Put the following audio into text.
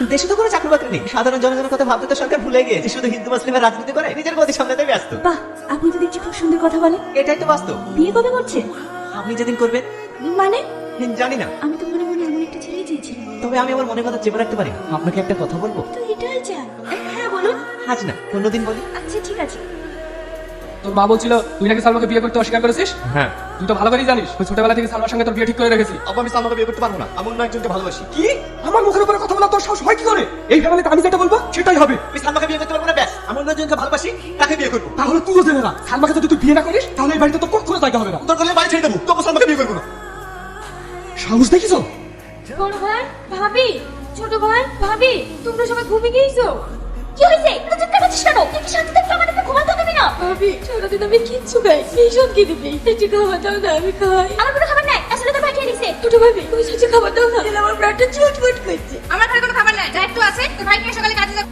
দেশে তো কোনো চাকরি বাকরি নেই, সাধারণ জনগণের কথা ভাবতে তো সরকার ভুলে গিয়েছে, শুধু হিন্দু মুসলিমের রাজনীতি করে নিজের গতি সামলাতে ব্যস্ত। বাহ, আপনি তো দেখছি খুব সুন্দর কথা বলেন। এটাই তো বাস্তব। বিয়ে কবে করছে? আপনি যেদিন করবেন। মানে? জানি না, আমি তো মনে মনে এমন একটা ছেলেই চেয়েছিলাম। তবে আমি আমার মনের কথা চেপে রাখতে পারি না। আপনাকে একটা কথা বলবো? তো এটাই যা। হ্যাঁ বলুন। আজ না, অন্যদিন বলি। আচ্ছা ঠিক আছে। তোর মা বলছিল তুই নাকি সালমাকে বিয়ে করতে অস্বীকার করেছিস। হ্যাঁ। তুই তো ভালো করেই জানিস ওই ছোটবেলা থেকে সালমার সঙ্গে তোর বিয়ে ঠিক করে রেখেছি। আব্বু, আমি সালমাকে বিয়ে করতে পারবো না, আমি অন্য একজনকে ভালোবাসি। কি? আমার মুখের উপরে কথা বলা তোর সাহস হয় কি করে? এই ফ্যামিলিতে আমি যেটা বলবো সেটাই হবে। আমি সালমাকে বিয়ে করতে পারবো না, ব্যাস। আমি অন্য একজনকে ভালোবাসি, তাকে বিয়ে করবো। তাহলে তুইও জেনে না সালমাকে যদি তুই বিয়ে না করিস তাহলে এই বাড়িতে তো কখনো জায়গা হবে না। তোর করলে বাড়ি ছেড়ে দেবো, তবু সালমাকে বিয়ে করবো না। সাহস দেখিছো? বড় ভাই, ভাবি, ছোট ভাই, ভাবি, তোমরা সবাই ঘুমিয়ে গিয়েছো? কি হয়েছে? তুই চিৎকার করছিস কেন? তুই কি শান্তিতে একটু আমাদেরকে ঘুমাতে দেবি না? ভাবি, সারাদিন আমি কিচ্ছু খাই, ভীষণ খিদে পেয়ে একটু খাবার দাও না, আমি খাই। আমার কোনো খাবার নাই, আসলে তোর ভাই খেয়ে নিছে। ছোট ভাবি, তুমি সাথে খাবার দাও না, আমার প্রাণটা চুটপুট করছে। আমার ঘরে কোনো খাবার নাই, যা একটু আছে তোর ভাই খেয়ে সকালে কাজে যাবে।